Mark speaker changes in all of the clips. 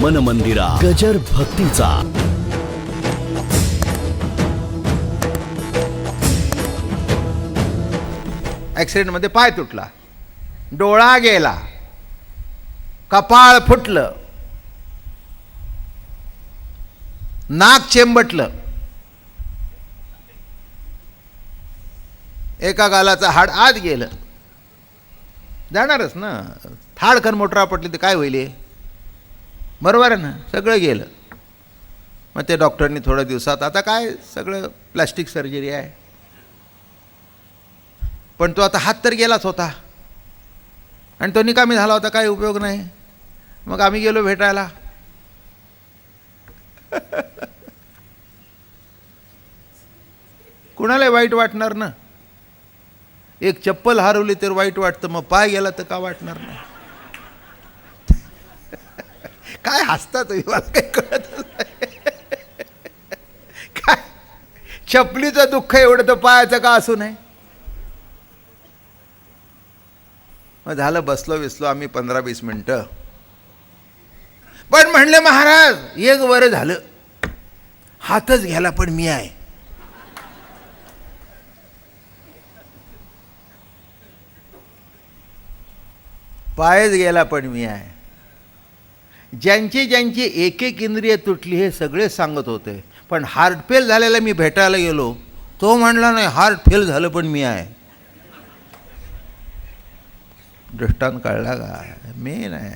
Speaker 1: मन मंदिरा गजर भक्तीचा.
Speaker 2: ॲक्सिडेंटमध्ये पाय तुटला, डोळा गेला, कपाळ फुटलं, नाक चेंबटलं, एका गालाचं हाड आत गेलं, जाणारच ना. थाडकन मोटर आपटली तर काय होईल? बरोबर आहे ना, सगळं गेलं. मग ते डॉक्टरनी थोड्या दिवसात, आता काय सगळं प्लॅस्टिक सर्जरी आहे, पण तो आता हात तर गेलाच होता आणि तो निकामी झाला होता, काही उपयोग नाही. मग आम्ही गेलो भेटायला. कुणाला वाईट वाटणार ना? एक चप्पल हरवली तर वाईट वाटतं, मग पाय गेला तर का वाटणार नाही? काय हसता तुम्ही, मला काही कळतच नाही. काय चपलीचं दुःख एवढं तर पायाचं का असू नये? मग झालं, बसलो विसलो आम्ही 15-20 मिनटं. पण म्हणले महाराज एक बरं झालं, हातच घ्यायला पण मी आहे. पायच गेला पण मी आहे. ज्यांची ज्यांची एक एक इंद्रिय तुटली हे सगळे सांगत होते, पण हार्ट फेल झालेला मी भेटायला गेलो, तो म्हणला नाही हार्ट फेल झालं पण मी आहे. दृष्टांत कळला का? मेन आहे.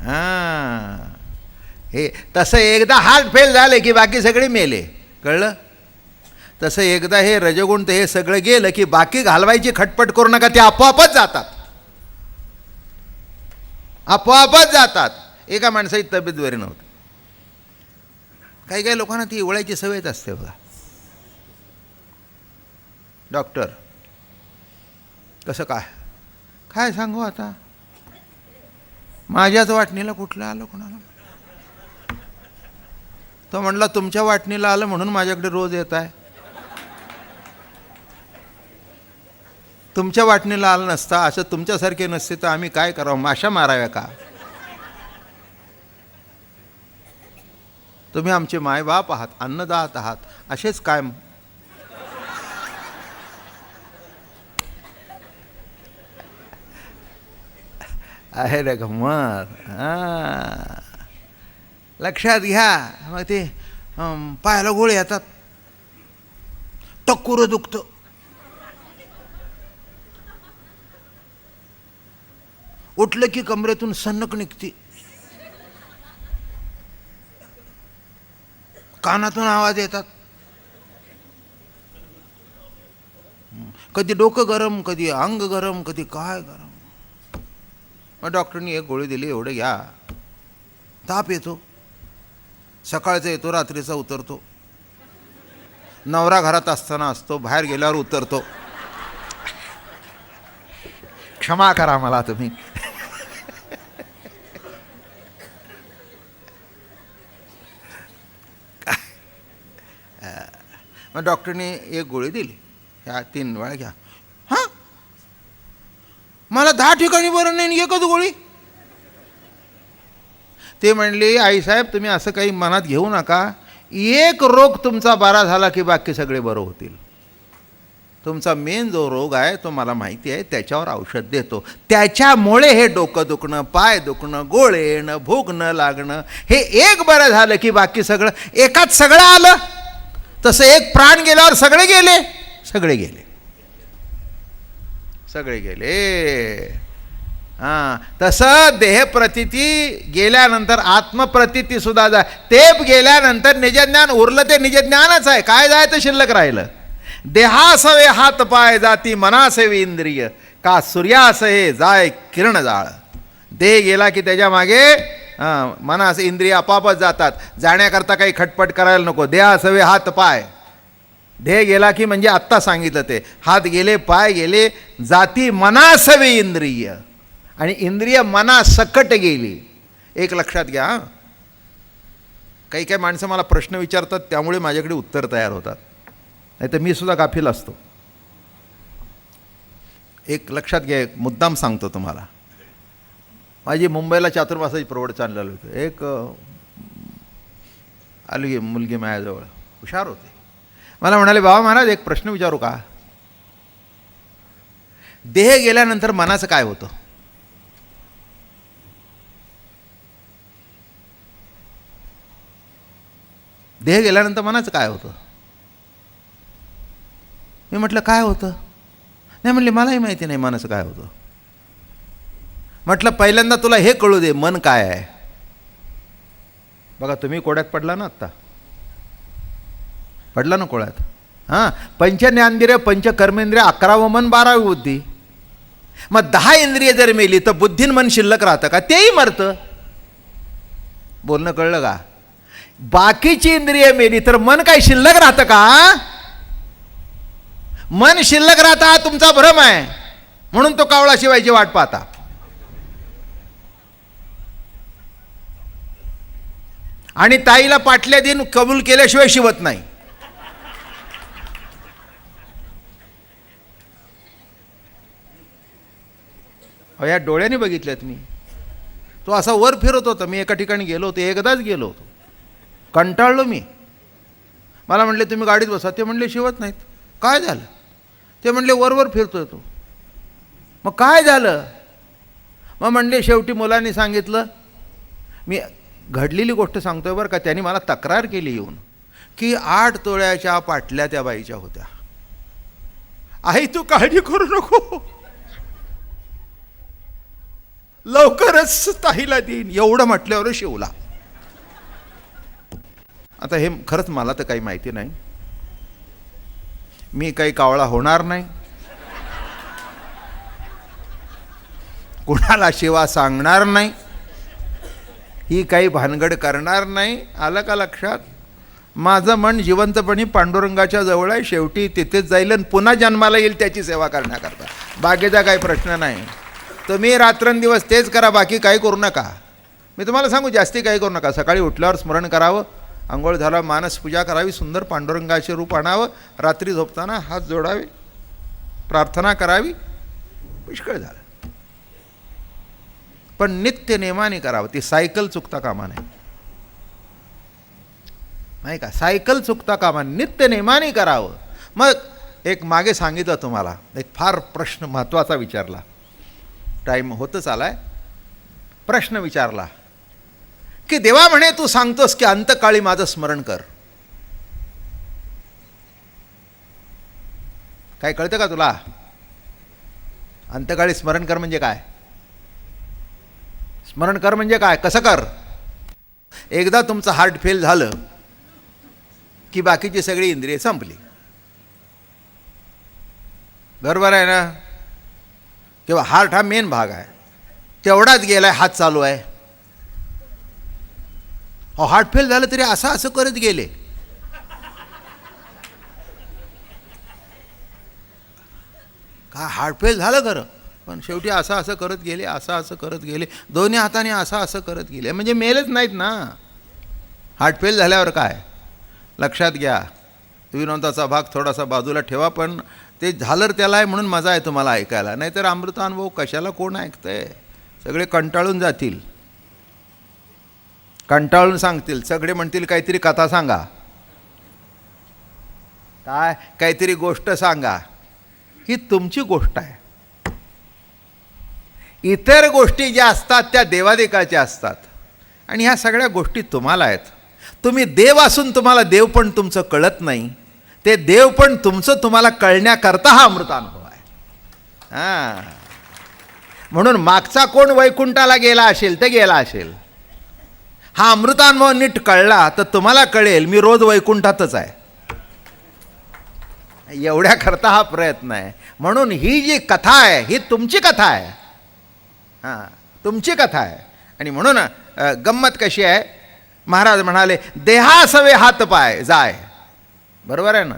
Speaker 2: हां, हे तसं एकदा हार्ट फेल झाले की बाकी सगळे मेले, कळलं? तसं एकदा हे रजगुण ते हे सगळं गेलं की बाकी घालवायची खटपट करू नका, ते आपोआपच जातात, आपोआपच जातात. एका माणसाची तब्येत बरी नव्हती. काही काही लोकांना ती ओळायची सवयच असते बघा. डॉक्टर कसं काय काय सांगू आता, माझ्याच वाटणीला कुठलं आलं कोणाला? तो म्हणला तुमच्या वाटणीला आलं म्हणून माझ्याकडे रोज येत आहे. तुमच्या वाटणीला आलं नसता, असं तुमच्यासारखे नसते तर आम्ही काय करावं, माशा माराव्या का? तुम्ही आमचे मायबाप आहात, अन्नदात आहात, असेच काय? आहे रे गंमत. हां, लक्षात घ्या. मग ते पायाला गोळे येतात, टक्कुर दुखतं, उठलं की कमरेतून सन्नक निघते, कानातून आवाज येतात, कधी डोकं गरम, कधी अंग गरम, कधी काय गरम. मग डॉक्टरनी एक गोळी दिली, एवढं घ्या. ताप येतो, सकाळचा येतो, रात्रीचा उतरतो, नवरा घरात असताना असतो, बाहेर गेल्यावर उतरतो. क्षमा करा मला तुम्ही. मग डॉक्टरने एक गोळी दिली, ह्या 3 वेळा घ्या. हां, मला 10 ठिकाणी बरं नाही, एकच गोळी. ते म्हणले आईसाहेब तुम्ही असं काही मनात घेऊ नका, एक रोग तुमचा बरा झाला की बाकी सगळे बरं होतील. तुमचा मेन जो रोग आहे तो मला माहिती आहे, त्याच्यावर औषध देतो. त्याच्यामुळे हे डोकं दुखणं, पाय दुखणं, गोळे येणं, भूक न लागणं, हे एक बरं झालं की बाकी सगळं, एकाच सगळं आलं. तसं एक प्राण गेल्यावर सगळे गेले, सगळे गेले, सगळे गेले. हां, तसं देहप्रतीती गेल्यानंतर आत्मप्रतीती सुद्धा जाय. ते गेल्यानंतर निजज्ञान उरलं ते निजज्ञानच आहे. काय जायचं शिल्लक राहिलं? देहासवे हात पाय जाती मनासेवी इंद्रिय, का सूर्यासहे जाय किरण जाळ. देह गेला की त्याच्या मागे मनास इंद्रिय आपापच जातात. जाण्याकरता काही खटपट करायला नको. देहासवे हात पाय, देह गेला की म्हणजे आत्ता सांगितलं ते, हात गेले, पाय गेले, जाती मनासवे इंद्रिय, आणि इंद्रिय मनासकट गेली. एक लक्षात घ्या. काही काही माणसं मला प्रश्न विचारतात, त्यामुळे माझ्याकडे उत्तर तयार होतात, नाही तर मी सुद्धा गाफील असतो. एक लक्षात घ्या, एक मुद्दाम सांगतो तुम्हाला. माझी मुंबईला चातुर्मासाची प्रवड चाललेलं होतं. एक आली मुलगी माझ्याजवळ, हुशार होते. मला म्हणाले, बाबा महाराज एक प्रश्न विचारू का? देह गेल्यानंतर मनाचं काय होतं? देह गेल्यानंतर मनाचं काय होतं? मी म्हटलं काय होतं? नाही म्हणले मलाही माहिती नाही मनाचं काय होतं. म्हटलं पहिल्यांदा तुला हे कळू दे मन काय आहे. बघा तुम्ही कोड्यात पडला ना, आत्ता पडला ना कोड्यात. हां, पंचज्ञानेंद्रिय पंचकर्मेंद्रिय 11वं मन 12वी बुद्धी. मग 10 इंद्रिय जर मेली तर बुद्धीन मन शिल्लक राहतं का? तेही मरतं. बोलणं कळलं का? बाकीची इंद्रिय मेली तर मन काय शिल्लक राहतं का? मन शिल्लक राहता हा तुमचा भ्रम आहे, म्हणून तो कावळा शिवायची वाट पाहता. आणि ताईला पाटल्या दिन कबूल केल्याशिवाय शिवत नाही. या डोळ्याने बघितल्यात मी. तो असा वर फिरत होता. मी एका ठिकाणी गेलो होतो, एकदाच गेलो होतो, कंटाळलो मी. मला म्हणले तुम्ही गाडीत बसा. ते म्हणले शिवत नाहीत. काय झालं? ते म्हणले वरवर फिरतोय तो. मग काय झालं? मग म्हणले शेवटी मुलांनी सांगितलं, मी घडलेली गोष्ट सांगतोय बरं का, त्यांनी मला तक्रार केली येऊन की 8 तोळ्याच्या पाटल्या त्या बाईच्या होत्या. आई तू काळजी करू नको, लवकरच ताईला देईन, एवढं म्हटल्यावर शिवला. आता हे खरंच मला तर काही माहिती नाही. मी काही कावळा होणार नाही, कुणाला शिवा सांगणार नाही, ही काही भानगड करणार नाही. आलं का लक्षात? माझं मन जिवंतपणी पांडुरंगाच्या जवळ आहे. शेवटी तिथेच जाईल आणि पुन्हा जन्माला येईल त्याची सेवा करण्याकरता. बाकीचा काही प्रश्न नाही. तुम्ही रात्रंदिवस तेच करा, बाकी काही करू नका. मी तुम्हाला सांगू, जास्ती काही करू नका. सकाळी उठल्यावर स्मरण करावं, आंघोळ झाल्यावर मानस पूजा करावी, सुंदर पांडुरंगाचे रूप आणावं, रात्री झोपताना हात जोडावे, प्रार्थना करावी, पुष्कळ झालं. पण नित्य नेमाने करावं. ती सायकल चुकता कामा नाही, नाही का? सायकल चुकता कामा, नित्य नेमाने करावं. मग एक मागे सांगितलं तुम्हाला, एक फार प्रश्न महत्त्वाचा विचारला. टाईम होतच आलाय. प्रश्न विचारला की देवा म्हणे तू सांगतोस की अंतकाळी माझं स्मरण कर. काय कळतं का तुला? अंतकाळी स्मरण कर म्हणजे काय? स्मरण कर म्हणजे काय? कसं कर? एकदा तुमचं हार्ट फेल झालं की बाकीची सगळी इंद्रिय संपली. बरोबर आहे ना? तेव्हा हार्ट हा मेन भाग आहे, तेवढाच गेलाय, हात चालू आहे. हो, हार्ट फेल झालं तरी असं असं करत गेले. का हार्ट फेल झालं खरं, पण शेवटी असं असं करत गेले, असं असं करत गेले, दोन्ही हाताने असं असं करत गेले, म्हणजे मेलच नाहीत ना. हार्ट फेल झाल्यावर काय? लक्षात घ्या, विनोदाचा भाग थोडासा बाजूला ठेवा, पण ते झालं त्याला आहे म्हणून मजा आहे तुम्हाला ऐकायला. नाहीतर अमृतानुभव कशाला कोण ऐकतंय? सगळे कंटाळून जातील, कंटाळून सांगतील. सगळे म्हणतील काहीतरी कथा सांगा, काय काहीतरी गोष्ट सांगा. ही तुमची गोष्ट आहे. इतर गोष्टी ज्या असतात त्या देवादेकाच्या असतात, आणि ह्या सगळ्या गोष्टी तुम्हाला आहेत. तुम्ही देव असून तुम्हाला देव पण तुमचं कळत नाही. ते देव पण तुमचं तुम्हाला कळण्याकरता हा अमृतानुभव आहे. हां, म्हणून मागचा कोण वैकुंठाला गेला असेल ते गेला असेल. हा अमृतानुभव नीट कळला तर तुम्हाला कळेल मी रोज वैकुंठातच आहे. एवढ्याकरता हा प्रयत्न आहे. म्हणून ही जी कथा आहे ही तुमची कथा आहे. हां, तुमची कथा आहे. आणि म्हणून गंमत कशी आहे, महाराज म्हणाले देहासवे हात पाय जाय. बरोबर आहे ना?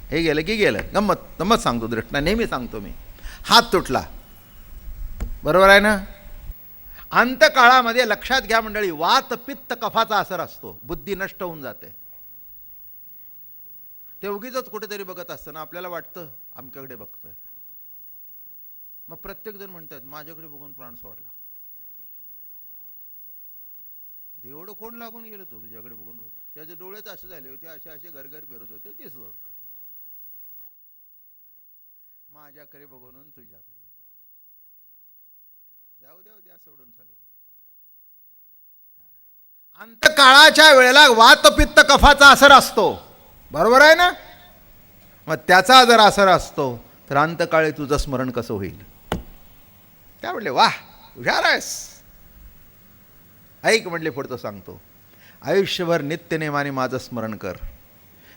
Speaker 2: हे गेलं की गेलं. गंमत गंमत सांगतो, दृष्टा नेहमी सांगतो मी. हात तुटला, बरोबर आहे ना? अंतकाळामध्ये लक्षात घ्या मंडळी, वात पित्त कफाचा असर असतो, बुद्धी नष्ट होऊन जाते. ते उगीच कुठेतरी बघत असतं ना, आपल्याला वाटतं आमच्याकडे बघतोय. मग प्रत्येक जण म्हणतात माझ्याकडे बघून प्राण सोडला. एवढं कोण लागून गेलं तो तुझ्याकडे बघून? त्याचे डोळेच असे झाले होते, असे असे घरघर फिरत होते, दिसत माझ्याकडे बघून तुझ्याकडे जाऊ द्या सोडून सगळं. अंतकाळाच्या वेळेला वातपित्त कफाचा असर असतो, बरोबर आहे ना? मग त्याचा जर असर असतो तर अंतकाळी तुझं स्मरण कसं होईल? काय म्हणले, वाह हुशार आहेस. ऐक म्हणले, पुढचं सांगतो. आयुष्यभर नित्यनेमाने माझं स्मरण कर.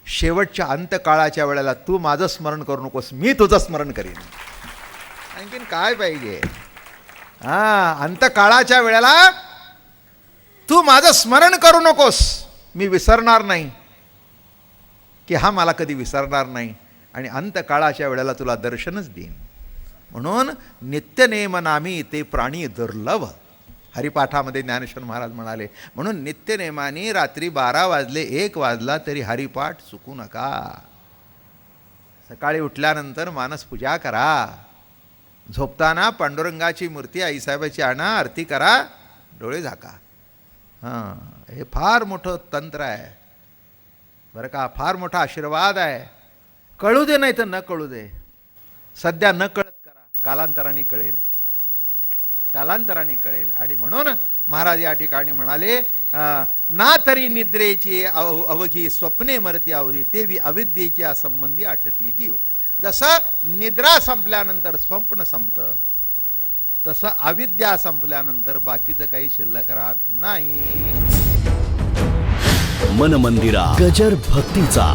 Speaker 2: शेवटच्या अंतकाळाच्या वेळेला तू माझं स्मरण करू नकोस, मी तुझं स्मरण करीन. आणखीन काय पाहिजे? अंतकाळाच्या वेळेला तू माझं स्मरण करू नकोस, मी विसरणार नाही की हा मला कधी विसरणार नाही, आणि अंतकाळाच्या वेळेला तुला दर्शनच देईन. म्हणून नित्यनेम नामी ते प्राणी दुर्लभ. हरिपाठामध्ये ज्ञानेश्वर महाराज म्हणाले, म्हणून नित्यनेमाने रात्री 12 वाजले 1 वाजला तरी हरिपाठ चुकू नका. सकाळी उठल्यानंतर मानस पूजा करा, झोपताना पांडुरंगाची मूर्ती आईसाहेबाची आणा, आरती करा, डोळे झाका. हे फार मोठं तंत्र आहे बरं का, फार मोठा आशीर्वाद आहे. कळू दे नाही तर न कळू दे, सध्या न कळत करा, कालांतराने कळेल, कालांतराने कळेल. आणि म्हणून महाराज या ठिकाणी म्हणाले, ना तरी निद्रेची अवघी स्वप्ने मरती अवधी, ते अविद्येच्या संबंधी आटती जीव. जसं निद्रा संपल्यानंतर स्वप्न संपतं, तसं अविद्या संपल्यानंतर बाकीचं काही शिल्लक राहत नाही.
Speaker 1: मन मंदिरा गजर भक्तीचा.